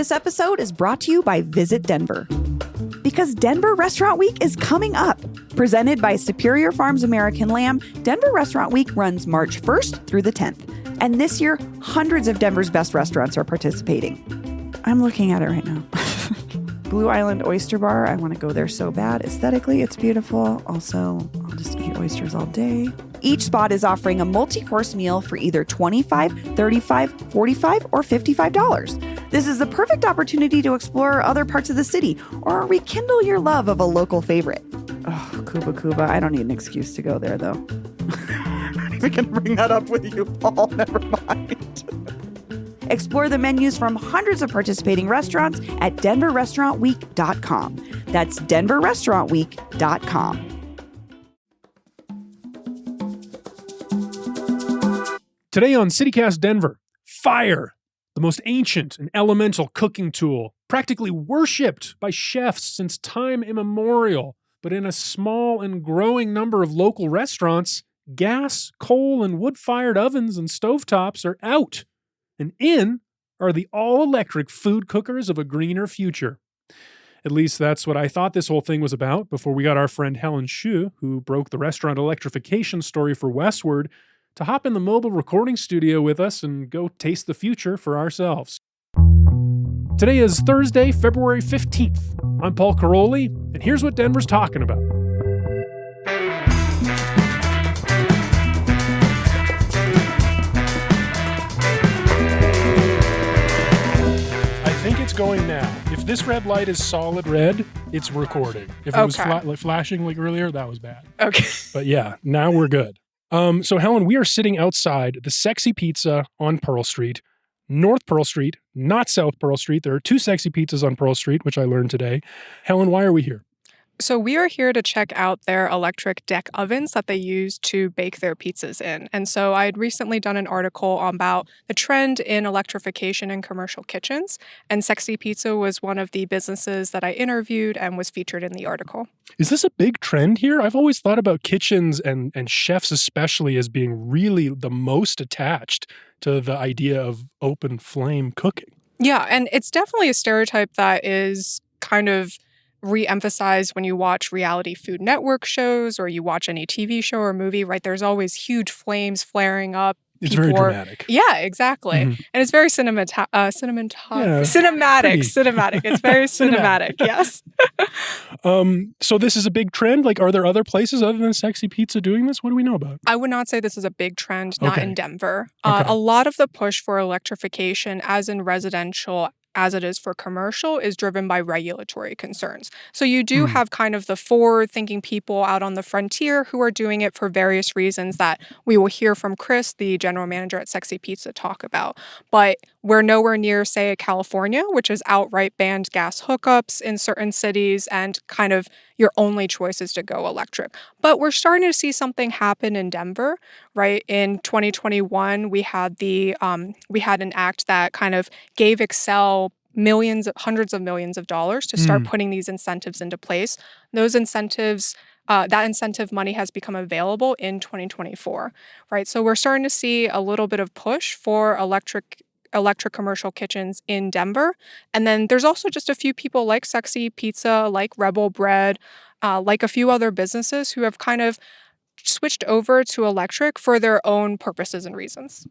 This episode is brought to you by Visit Denver. Because Denver Restaurant Week is coming up. Presented by Superior Farms American Lamb, Denver Restaurant Week runs March 1st through the 10th. And this year, hundreds of Denver's best restaurants are participating. I'm looking at it right now. Blue Island Oyster Bar, I want to go there so bad. Aesthetically, it's beautiful. Also, I'll just eat oysters all day. Each spot is offering a multi-course meal for either $25, $35, $45, or $55. This is the perfect opportunity to explore other parts of the city or rekindle your love of a local favorite. Oh, Cuba Cuba. I don't need an excuse to go there, though. I'm not even going to bring that up with you, Paul. Never mind. Explore the menus from hundreds of participating restaurants at denverrestaurantweek.com. That's denverrestaurantweek.com. Today on CityCast Denver, fire, the most ancient and elemental cooking tool, practically worshipped by chefs since time immemorial. But in a small and growing number of local restaurants, gas, coal, and wood-fired ovens and stovetops are out. And in are the all-electric food cookers of a greener future. At least that's what I thought this whole thing was about before we got our friend Helen Shu, who broke the restaurant electrification story for Westward, to hop in the mobile recording studio with us and go taste the future for ourselves. Today is Thursday, February 15th. I'm Paul Caroli, and here's what Denver's talking about. I think it's going now. If this red light is solid red, it's recording. If it was flashing like earlier, that was bad. Okay. But yeah, now we're good. So Helen, we are sitting outside the Sexy Pizza on Pearl Street, North Pearl Street, not South Pearl Street. There are two Sexy Pizzas on Pearl Street, which I learned today. Helen, why are we here? So we are here to check out their electric deck ovens that they use to bake their pizzas in. And so I had recently done an article about the trend in electrification in commercial kitchens, and Sexy Pizza was one of the businesses that I interviewed and was featured in the article. Is this a big trend here? I've always thought about kitchens and chefs especially as being really the most attached to the idea of open flame cooking. Yeah, and it's definitely a stereotype that is kind of re-emphasized when you watch reality Food Network shows or you watch any TV show or movie, right? There's always huge flames flaring up. It's very dramatic. Yeah, exactly. Mm-hmm. And it's very cinematic. It's very cinematic, yes. So this is a big trend? Like, are there other places other than Sexy Pizza doing this? What do we know about? I would not say this is a big trend, not in Denver. A lot of the push for electrification, as in residential, as it is for commercial, is driven by regulatory concerns. So you do have kind of the forward-thinking people out on the frontier who are doing it for various reasons that we will hear from Chris, the general manager at Sexy Pizza, talk about. But we're nowhere near, say, California, which has outright banned gas hookups in certain cities, and kind of your only choice is to go electric. But we're starting to see something happen in Denver, right? In 2021, we had an act that kind of gave Xcel hundreds of millions of dollars to start putting these incentives into place. Those incentives, that incentive money has become available in 2024, right? So we're starting to see a little bit of push for electric commercial kitchens in Denver. And then there's also just a few people like Sexy Pizza, like Rebel Bread, like a few other businesses who have kind of switched over to electric for their own purposes and reasons.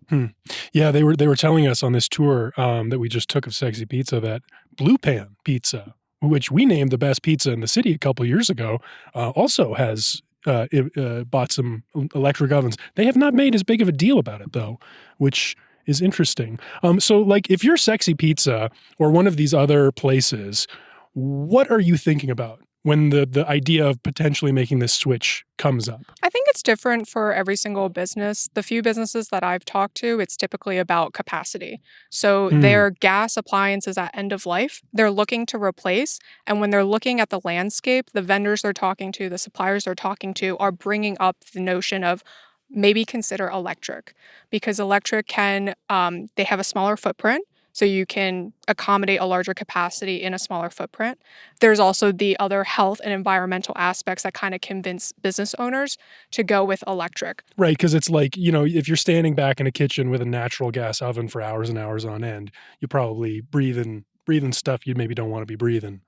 Yeah, they were telling us on this tour that we just took of Sexy Pizza that Blue Pan Pizza, which we named the best pizza in the city a couple years ago, also has bought some electric ovens. They have not made as big of a deal about it, though, which is interesting. So, like, if you're Sexy Pizza or one of these other places, what are you thinking about when the idea of potentially making this switch comes up? I think it's different for every single business. The few businesses that I've talked to, it's typically about capacity. So their gas appliances at end of life, they're looking to replace. And when they're looking at the landscape, the vendors they're talking to, the suppliers they're talking to are bringing up the notion of maybe consider electric, because electric they have a smaller footprint. So you can accommodate a larger capacity in a smaller footprint. There's also the other health and environmental aspects that kind of convince business owners to go with electric. Right, because it's like, if you're standing back in a kitchen with a natural gas oven for hours and hours on end, you probably breathe in breathing stuff you maybe don't want to be breathing.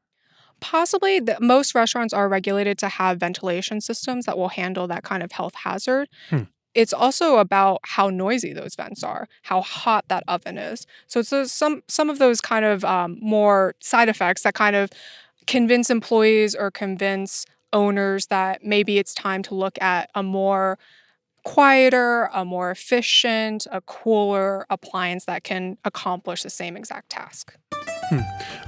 Possibly. Most restaurants are regulated to have ventilation systems that will handle that kind of health hazard. It's also about how noisy those vents are, how hot that oven is. So it's some of those kind of more side effects that kind of convince employees or convince owners that maybe it's time to look at a more quieter, a more efficient, a cooler appliance that can accomplish the same exact task.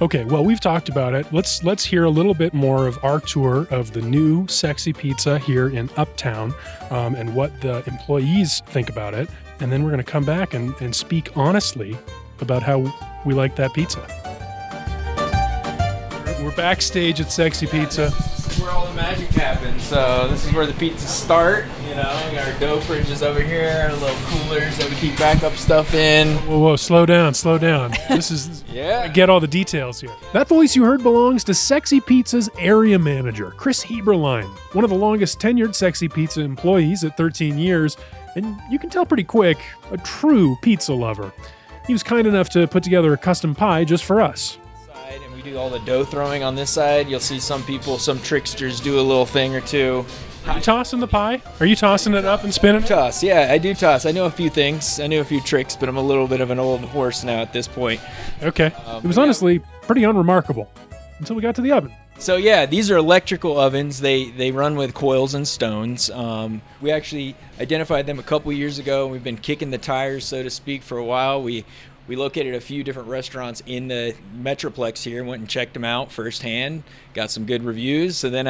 Okay, well, we've talked about it. Let's hear a little bit more of our tour of the new Sexy Pizza here in Uptown, and what the employees think about it. And then we're going to come back and speak honestly about how we like that pizza. We're backstage at Sexy Pizza. This is where all the magic happens. So this is where the pizzas start. You know, we got our dough fridges over here, our little coolers that we keep backup stuff in. Whoa, slow down. This is Yeah. get all the details here. That voice you heard belongs to Sexy Pizza's area manager, Chris Heberlein, one of the longest tenured Sexy Pizza employees at 13 years, and you can tell pretty quick, a true pizza lover. He was kind enough to put together a custom pie just for us. And we do all the dough throwing on this side. You'll see some tricksters do a little thing or two. Are you tossing the pie? Are you tossing it up and spinning it? Toss, yeah, I do toss. I know a few things. I know a few tricks, but I'm a little bit of an old horse now at this point. Okay. It was honestly pretty unremarkable until we got to the oven. So yeah, these are electrical ovens. They run with coils and stones. We actually identified them a couple years ago. We've been kicking the tires, so to speak, for a while. We located a few different restaurants in the Metroplex here, went and checked them out firsthand, got some good reviews. So then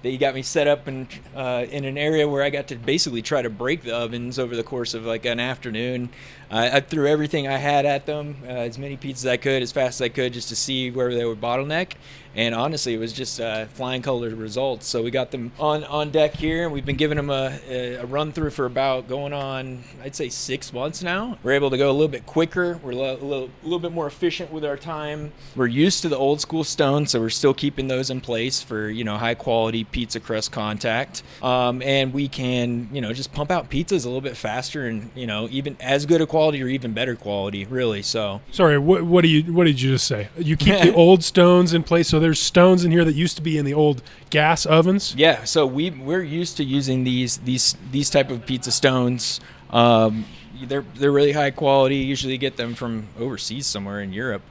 they got me set up in an area where I got to basically try to break the ovens over the course of like an afternoon. I threw everything I had at them, as many pizzas as I could, as fast as I could, just to see where they would bottleneck. And honestly, it was just flying colored results. So we got them on deck here, and we've been giving them a run through for about going on, I'd say 6 months now. We're able to go a little bit quicker. We're a little bit more efficient with our time. We're used to the old school stone, so we're still keeping those in place for, high quality pizza crust contact. And we can, just pump out pizzas a little bit faster and, even as good a quality or even better quality, really. So sorry, what did you just say? You keep the old stones in place, so there's stones in here that used to be in the old gas ovens? Yeah, so we're used to using these type of pizza stones. They're really high quality. Usually get them from overseas somewhere in Europe,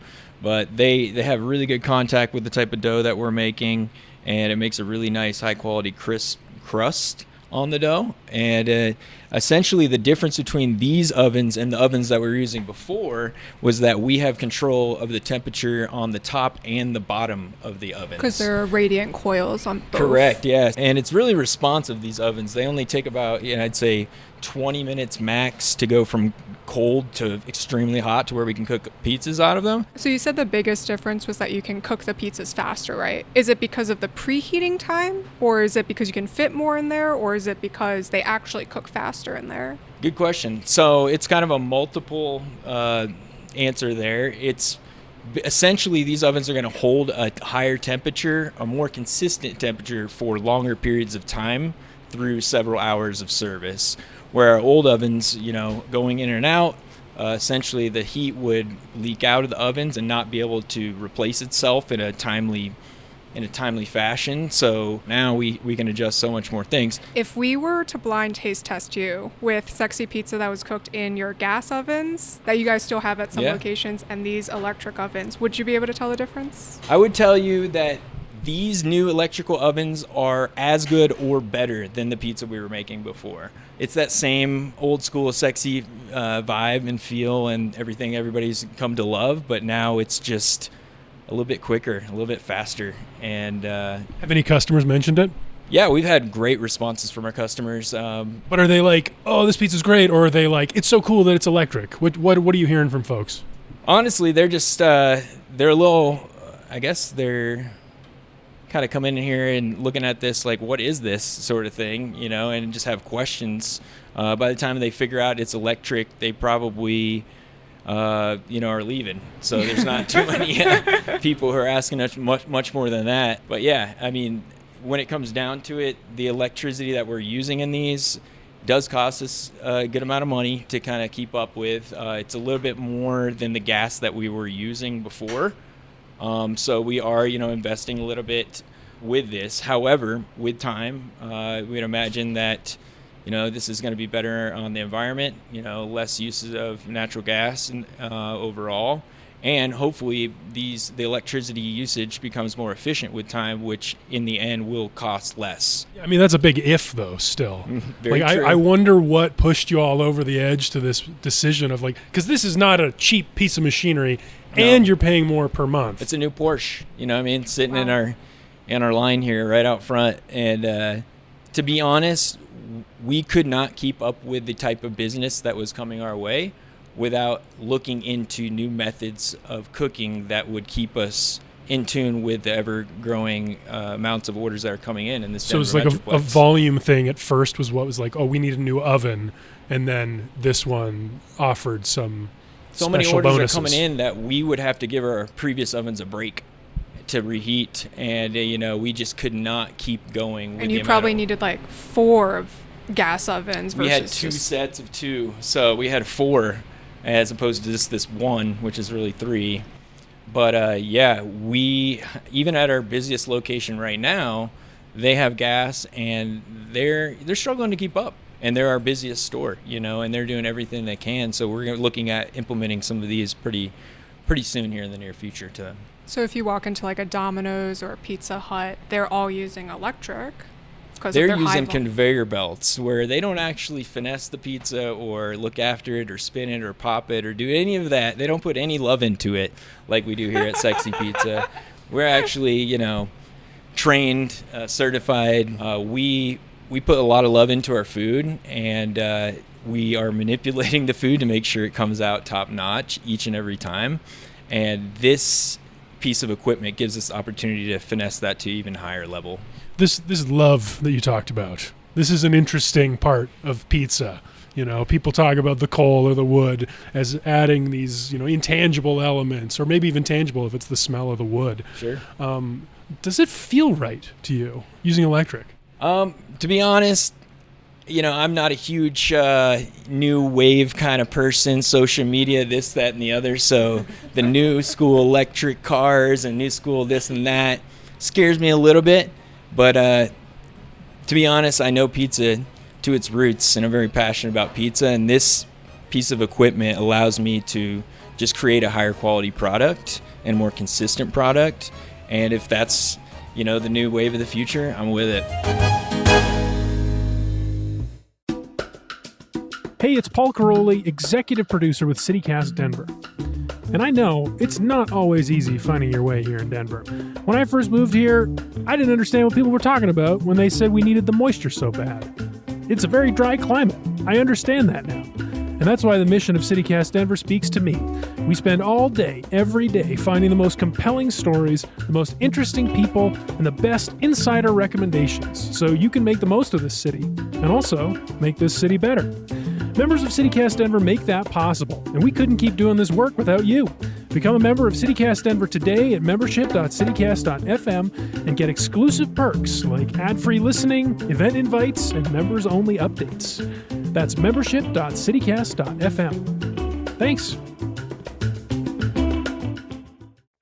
but they have really good contact with the type of dough that we're making, and it makes a really nice high quality crisp crust on the dough. And essentially the difference between these ovens and the ovens that we were using before was that we have control of the temperature on the top and the bottom of the oven. Because there are radiant coils on both. Correct, yes. And it's really responsive, these ovens. They only take about, I'd say 20 minutes max to go from cold to extremely hot to where we can cook pizzas out of them. So you said the biggest difference was that you can cook the pizzas faster, right? Is it because of the preheating time, or is it because you can fit more in there, or is it because they actually cook faster in there? Good question. So it's kind of a multiple answer there. It's essentially these ovens are going to hold a higher temperature, a more consistent temperature for longer periods of time through several hours of service. Where our old ovens, going in and out, essentially the heat would leak out of the ovens and not be able to replace itself in a timely fashion. So now we can adjust so much more things. If we were to blind taste test you with Sexy Pizza that was cooked in your gas ovens that you guys still have at some locations and these electric ovens, would you be able to tell the difference? I would tell you that these new electrical ovens are as good or better than the pizza we were making before. It's that same old school sexy vibe and feel and everything everybody's come to love, but now it's just a little bit quicker, a little bit faster. And have any customers mentioned it? Yeah, we've had great responses from our customers. But are they like, oh, this pizza's great, or are they like, it's so cool that it's electric? What are you hearing from folks? Honestly, they're just they're a little, I guess they're kind of coming in here and looking at this like, what is this sort of thing, and just have questions. By the time they figure out it's electric, they probably are leaving. So there's not too many people who are asking us much more than that. But yeah, I mean, when it comes down to it, the electricity that we're using in these does cost us a good amount of money to kind of keep up with. It's a little bit more than the gas that we were using before. So we are, investing a little bit with this. However, with time, we'd imagine that, this is going to be better on the environment, less uses of natural gas overall. And hopefully the electricity usage becomes more efficient with time, which in the end will cost less. I mean, that's a big if, though, still. Very true. I wonder what pushed you all over the edge to this decision of because this is not a cheap piece of machinery, and you're paying more per month. It's a new Porsche, sitting in our line here right out front. And to be honest, we could not keep up with the type of business that was coming our way without looking into new methods of cooking that would keep us in tune with the ever-growing amounts of orders that are coming in this. So it's like a volume thing at first was what was like, we need a new oven, and then this one offered some so special many orders bonuses. are coming in that we would have to give our previous ovens a break to reheat, and we just could not keep going. And you probably needed 4 of gas ovens. We had 2 sets of 2, so we had 4. As opposed to just this one, which is really 3. But we, even at our busiest location right now, they have gas, and they're struggling to keep up. And they're our busiest store, and they're doing everything they can. So we're looking at implementing some of these pretty soon here in the near future to them. So if you walk into a Domino's or a Pizza Hut, they're all using electric. They're using conveyor belts where they don't actually finesse the pizza or look after it or spin it or pop it or do any of that. They don't put any love into it like we do here at Sexy Pizza. We're actually, trained, certified. We put a lot of love into our food, and we are manipulating the food to make sure it comes out top notch each and every time. And this piece of equipment gives us the opportunity to finesse that to even higher level. This love that you talked about, this is an interesting part of pizza. People talk about the coal or the wood as adding these, intangible elements, or maybe even tangible if it's the smell of the wood. Sure. Does it feel right to you using electric? To be honest, I'm not a huge new wave kind of person, social media, this, that, and the other. So the new school electric cars and new school this and that scares me a little bit. But to be honest, I know pizza to its roots, and I'm very passionate about pizza. And this piece of equipment allows me to just create a higher quality product and more consistent product. And if that's, the new wave of the future, I'm with it. Hey, it's Paul Caroli, executive producer with CityCast Denver. And I know it's not always easy finding your way here in Denver. When I first moved here, I didn't understand what people were talking about when they said we needed the moisture so bad. It's a very dry climate. I understand that now. And that's why the mission of CityCast Denver speaks to me. We spend all day, every day, finding the most compelling stories, the most interesting people, and the best insider recommendations so you can make the most of this city and also make this city better. Members of CityCast Denver make that possible, and we couldn't keep doing this work without you. Become a member of CityCast Denver today at membership.citycast.fm and get exclusive perks like ad-free listening, event invites, and members-only updates. That's membership.citycast.fm. Thanks.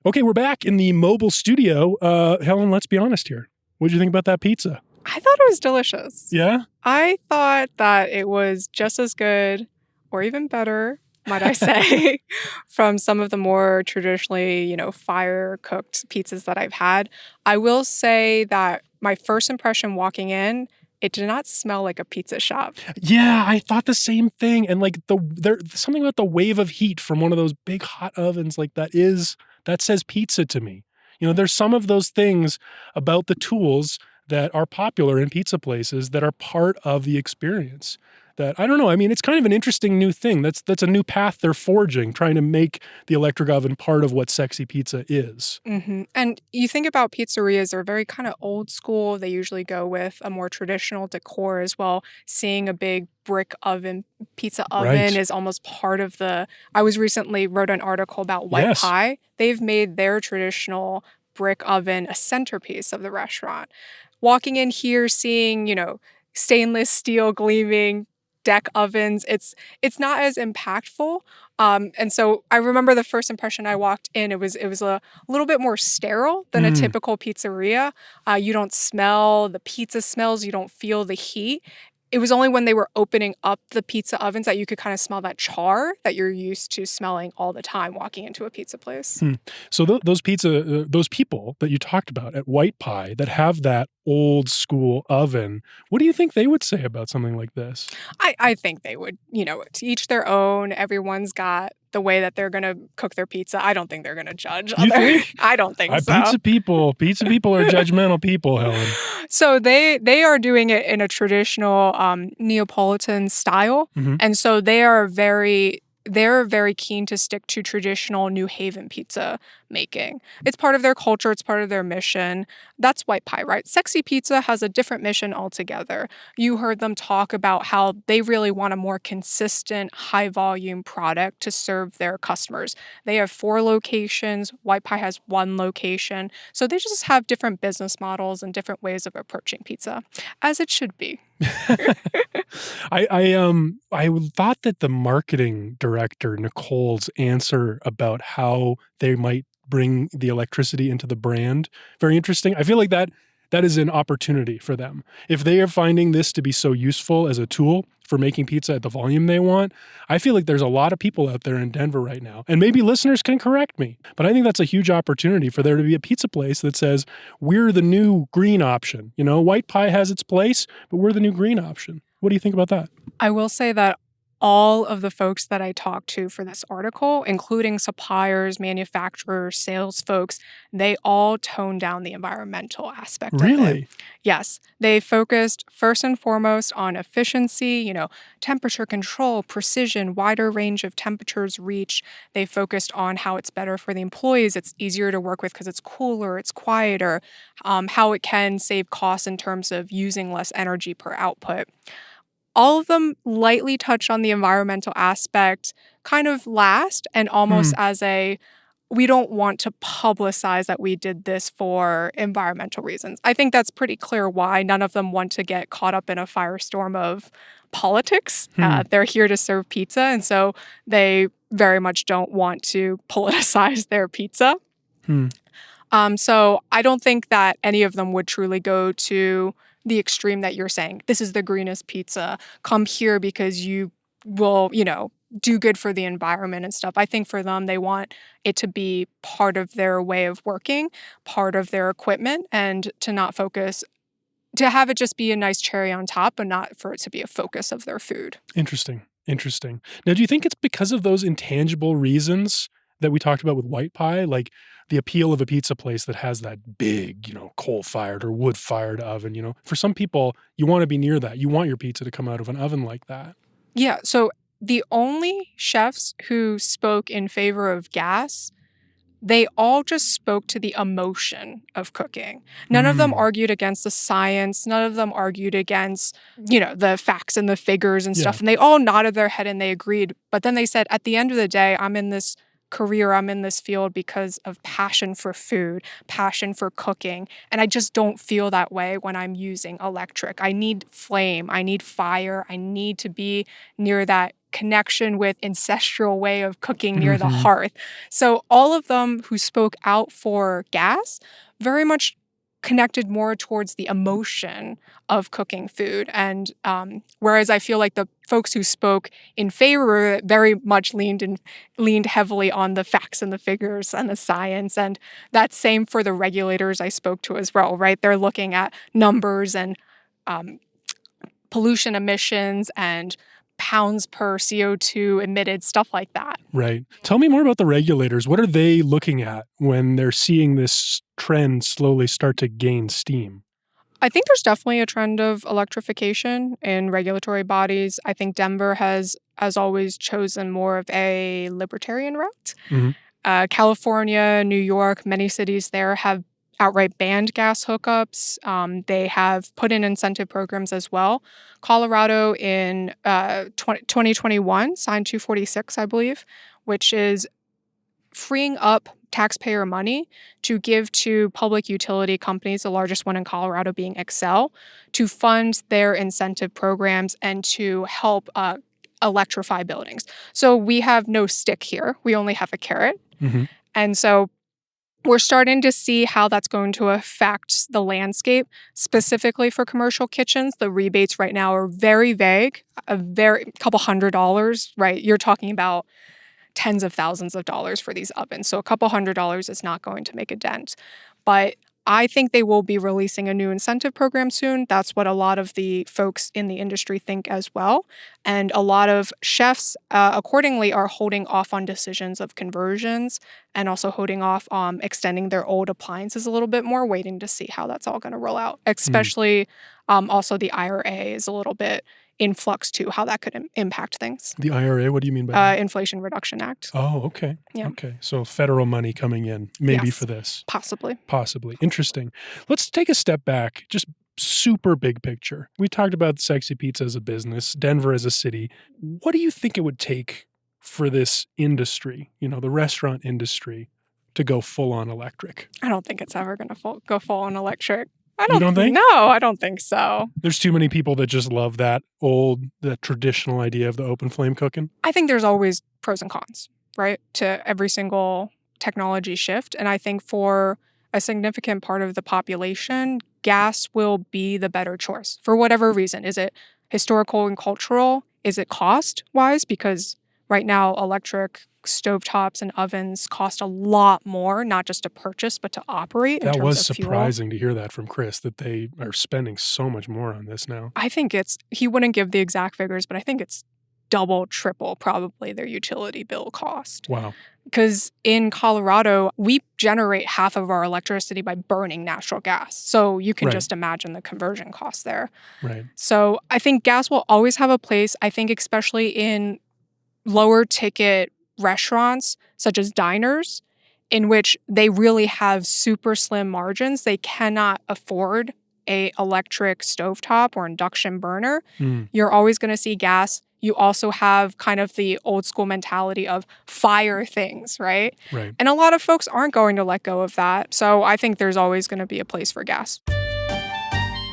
Okay, we're back in the mobile studio. Helen, let's be honest here. What did you think about that pizza? I thought it was delicious. Yeah? I thought that it was just as good or even better, might I say, from some of the more traditionally, fire-cooked pizzas that I've had. I will say that my first impression walking in, it did not smell like a pizza shop. Yeah, I thought the same thing. And there's something about the wave of heat from one of those big hot ovens that says pizza to me. There's some of those things about the tools that are popular in pizza places that are part of the experience. That, I don't know, it's kind of an interesting new thing. That's a new path they're forging, trying to make the electric oven part of what Sexy Pizza is. Mm-hmm. And you think about pizzerias, they're very kind of old school. They usually go with a more traditional decor as well. Seeing a big brick oven, pizza oven is almost part of I recently wrote an article about White Pie. They've made their traditional brick oven a centerpiece of the restaurant. Walking in here, seeing, stainless steel gleaming deck ovens. It's not as impactful. And so I remember the first impression I walked in, it was a little bit more sterile than a typical pizzeria. You don't smell the pizza smells. You don't feel the heat. It was only when they were opening up the pizza ovens that you could kind of smell that char that you're used to smelling all the time walking into a pizza place. So those people that you talked about at White Pie that have that old school oven, what do you think they would say about something like this? I think they would, to each their own. Everyone's got the way that they're going to cook their pizza. I don't think they're going to judge. You think? I don't think so. Pizza people are judgmental people, Helen. So they are doing it in a traditional Neapolitan style. And so they're very keen to stick to traditional New Haven pizza making. It's part of their culture. It's part of their mission. That's White Pie, right? Sexy Pizza has a different mission altogether. You heard them talk about how they really want a more consistent, high-volume product to serve their customers. They have 4 locations. White Pie has 1 location. So they just have different business models and different ways of approaching pizza, as it should be. I thought that the marketing director, Nicole's answer about how they might bring the electricity into the brand, very interesting. I feel like that is an opportunity for them. If they are finding this to be so useful as a tool for making pizza at the volume they want, I feel like there's a lot of people out there in Denver right now, and maybe listeners can correct me, but I think that's a huge opportunity for there to be a pizza place that says, we're the new green option. White Pie has its place, but we're the new green option. What do you think about that? I will say that all of the folks that I talked to for this article, including suppliers, manufacturers, sales folks, they all toned down the environmental aspect of it. Really? Yes. They focused first and foremost on efficiency, temperature control, precision, wider range of temperatures reached. They focused on how it's better for the employees. It's easier to work with because it's cooler, it's quieter, how it can save costs in terms of using less energy per output. All of them lightly touch on the environmental aspect kind of last and almost as we don't want to publicize that we did this for environmental reasons. I think that's pretty clear why none of them want to get caught up in a firestorm of politics. They're here to serve pizza, and so they very much don't want to politicize their pizza. So I don't think that any of them would truly go to the extreme that you're saying. This is the greenest pizza. Come here because you will, do good for the environment and stuff. I think for them, they want it to be part of their way of working, part of their equipment, and to not focus, to have it just be a nice cherry on top, but not for it to be a focus of their food. Interesting. Now, do you think it's because of those intangible reasons that we talked about with White Pie, like the appeal of a pizza place that has that big, coal-fired or wood-fired oven, for some people, you want to be near that. You want your pizza to come out of an oven like that. Yeah, so the only chefs who spoke in favor of gas, they all just spoke to the emotion of cooking. None of them argued against the science. None of them argued against, the facts and the figures and stuff. And they all nodded their head and they agreed. But then they said, at the end of the day, I'm in this career, I'm in this field because of passion for food, passion for cooking. And I just don't feel that way when I'm using electric. I need flame, I need fire, I need to be near that connection with ancestral way of cooking near the hearth. So all of them who spoke out for gas very much connected more towards the emotion of cooking food. And whereas I feel like the folks who spoke in favor very much leaned heavily on the facts and the figures and the science. And that's same for the regulators I spoke to as well, right? They're looking at numbers and pollution emissions and pounds per CO2 emitted, stuff like that. Right. Tell me more about the regulators. What are they looking at when they're seeing this trend slowly start to gain steam? I think there's definitely a trend of electrification in regulatory bodies. I think Denver has, as always, chosen more of a libertarian route. California, New York, many cities there have outright banned gas hookups. They have put in incentive programs as well. Colorado in 2021 signed 246, I believe, which is freeing up taxpayer money to give to public utility companies, the largest one in Colorado being Xcel, to fund their incentive programs and to help electrify buildings. So we have no stick here. We only have a carrot. Mm-hmm. And so we're starting to see how that's going to affect the landscape, specifically for commercial kitchens. The rebates right now are very vague, a couple $100, right? You're talking about tens of thousands of dollars for these ovens. So a couple $100 is not going to make a dent. But I think they will be releasing a new incentive program soon. That's what a lot of the folks in the industry think as well. And a lot of chefs, accordingly, are holding off on decisions of conversions and also holding off on extending their old appliances a little bit more, waiting to see how that's all going to roll out. Especially also the IRA is a little bit in flux too, how that could impact things. The IRA, what do you mean by that? Inflation Reduction Act. Oh, okay. Yeah. Okay. So federal money coming in, maybe Yes. for this. Possibly. Interesting. Let's take a step back, just super big picture. We talked about Sexy Pizza as a business, Denver as a city. What do you think it would take for this industry, the restaurant industry, to go full on electric? I don't think it's ever going to go full on electric. You don't think? No, I don't think so. There's too many people that just love that traditional idea of the open flame cooking. I think there's always pros and cons, right, to every single technology shift. And I think for a significant part of the population, gas will be the better choice for whatever reason. Is it historical and cultural? Is it cost-wise? Because right now, electric stovetops and ovens cost a lot more, not just to purchase, but to operate. That was of surprising to hear that from Chris, that they are spending so much more on this now. I think he wouldn't give the exact figures, but I think it's double, triple probably their utility bill cost. Wow. Because in Colorado, we generate half of our electricity by burning natural gas. So you can just imagine the conversion cost there. Right. So I think gas will always have a place. I think especially in lower ticket restaurants, such as diners, in which they really have super slim margins. They cannot afford a electric stovetop or induction burner. You're always going to see gas. You also have kind of the old school mentality of fire things, right? Right. And a lot of folks aren't going to let go of that. So I think there's always going to be a place for gas.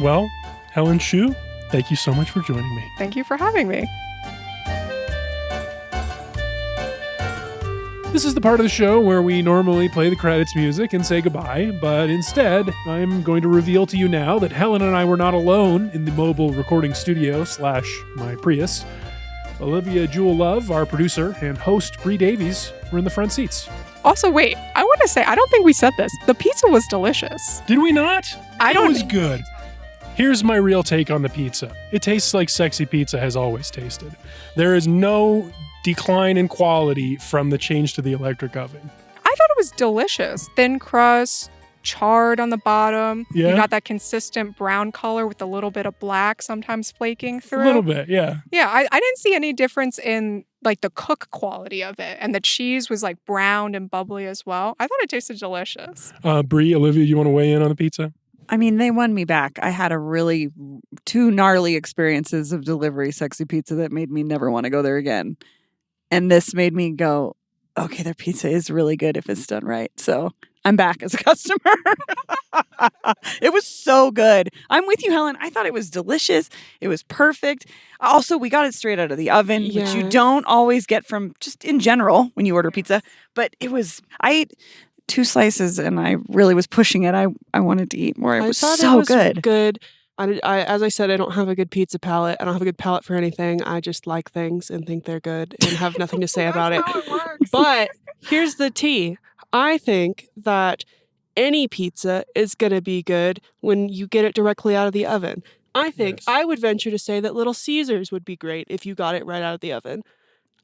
Well, Helen Shu, thank you so much for joining me. Thank you for having me. This is the part of the show where we normally play the credits music and say goodbye, but instead, I'm going to reveal to you now that Helen and I were not alone in the mobile recording studio / my Prius. Olivia Jewel Love, our producer, and host Bree Davies were in the front seats. Also, wait, I want to say, I don't think we said this. The pizza was delicious. Did we not? It was good. Here's my real take on the pizza. It tastes like Sexy Pizza has always tasted. There is no decline in quality from the change to the electric oven. I thought it was delicious. Thin crust, charred on the bottom. Yeah. You got that consistent brown color with a little bit of black sometimes flaking through. A little bit, yeah. Yeah, I didn't see any difference in like the cook quality of it. And the cheese was like browned and bubbly as well. I thought it tasted delicious. Bree, Olivia, you want to weigh in on the pizza? I mean, they won me back. I had two gnarly experiences of delivery Sexy Pizza that made me never want to go there again. And this made me go, okay, their pizza is really good if it's done right. So I'm back as a customer. It was so good. I'm with you, Helen. I thought it was delicious. It was perfect. Also, we got it straight out of the oven, which you don't always get from just in general when you order pizza. But I ate 2 slices and I really was pushing it. I wanted to eat more. It was so good. Good. As I said, I don't have a good pizza palate. I don't have a good palate for anything. I just like things and think they're good and have nothing to say about it. But here's the tea. I think that any pizza is going to be good when you get it directly out of the oven. I think I would venture to say that Little Caesars would be great if you got it right out of the oven.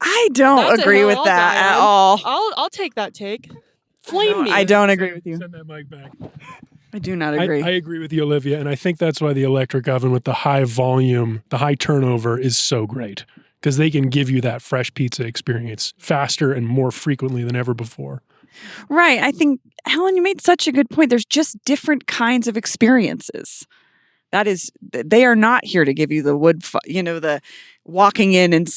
I don't agree with that at all. I'll take that take. Flame me. I don't agree with you. Send that mic back. I do not agree. I agree with you, Olivia, and I think that's why the electric oven with the high volume, the high turnover is so great, because they can give you that fresh pizza experience faster and more frequently than ever before. Right. I think, Helen, you made such a good point. There's just different kinds of experiences. They are not here to give you the the walking in and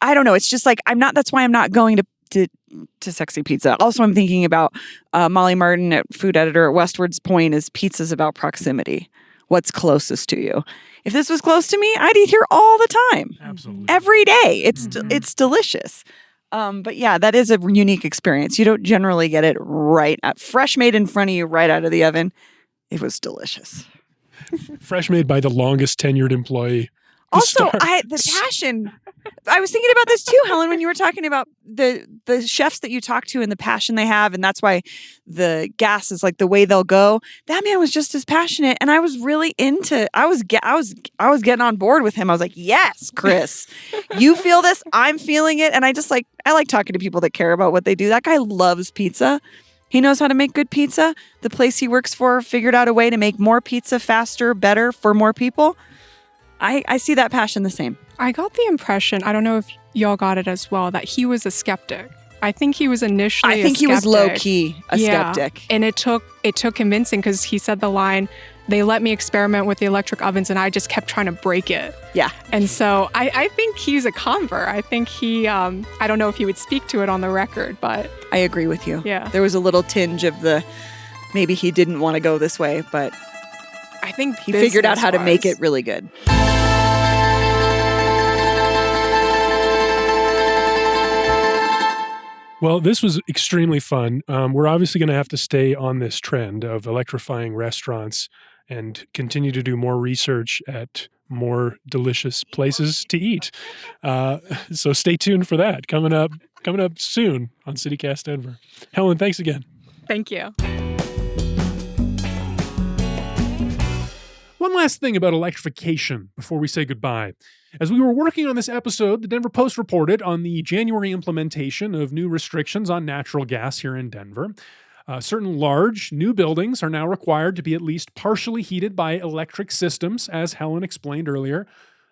I don't know. It's just like, that's why I'm not going to to sexy pizza. Also, I'm thinking about Molly Martin, food editor at Westward's point is pizza's about proximity. What's closest to you? If this was close to me, I'd eat here all the time. Absolutely. Every day. It's delicious. But yeah, that is a unique experience. You don't generally get it fresh made in front of you right out of the oven. It was delicious. Fresh made by the longest tenured employee. Also, the passion. I was thinking about this too, Helen, when you were talking about the chefs that you talk to and the passion they have, and that's why the gas is like the way they'll go. That man was just as passionate, and I was really into. I was getting on board with him. I was like, yes, Chris, you feel this, I'm feeling it, and I like talking to people that care about what they do. That guy loves pizza. He knows how to make good pizza. The place he works for figured out a way to make more pizza faster, better for more people. I see that passion the same. I got the impression, I don't know if y'all got it as well, that he was a skeptic. I think he was initially I think he was low-key a skeptic. And it took convincing because he said the line, they let me experiment with the electric ovens and I just kept trying to break it. Yeah. And so I think he's a convert. I think he, I don't know if he would speak to it on the record, but... I agree with you. Yeah. There was a little tinge of maybe he didn't want to go this way, but I think he figured out how to make it really good. Well, this was extremely fun. We're obviously going to have to stay on this trend of electrifying restaurants and continue to do more research at more delicious places to eat. So stay tuned for that. Coming up soon on CityCast Denver. Helen, thanks again. Thank you. One last thing about electrification before we say goodbye. As we were working on this episode, the Denver Post reported on the January implementation of new restrictions on natural gas here in Denver. Certain large, new buildings are now required to be at least partially heated by electric systems, as Helen explained earlier.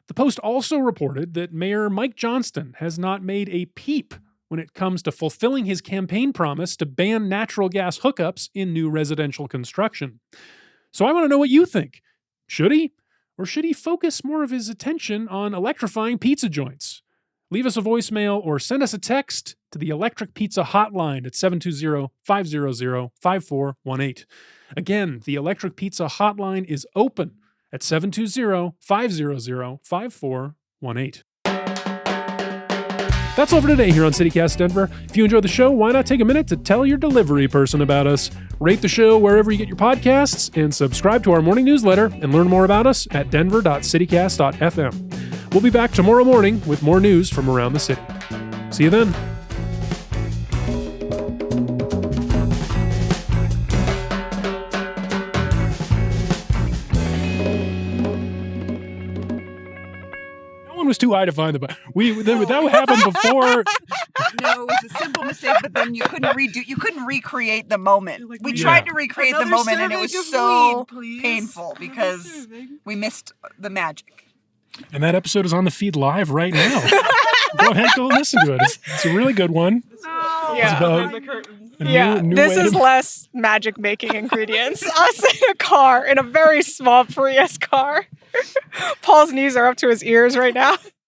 The Post also reported that Mayor Mike Johnston has not made a peep when it comes to fulfilling his campaign promise to ban natural gas hookups in new residential construction. So I want to know what you think. Should he? Or should he focus more of his attention on electrifying pizza joints? Leave us a voicemail or send us a text to the Electric Pizza Hotline at 720-500-5418. Again, the Electric Pizza Hotline is open at 720-500-5418. That's all for today here on CityCast Denver. If you enjoyed the show, why not take a minute to tell your delivery person about us? Rate the show wherever you get your podcasts and subscribe to our morning newsletter and learn more about us at denver.citycast.fm. We'll be back tomorrow morning with more news from around the city. See you then. Was too high to find the that happened before. No, it was a simple mistake, but then you couldn't recreate the moment. We tried to recreate the moment and it was so painful because we missed the magic. And that episode is on the feed live right now. Go ahead, go listen to it. It's a really good one. Yeah. It's about new this is less magic making ingredients. Us in a car, in a very small Prius car. Paul's knees are up to his ears right now.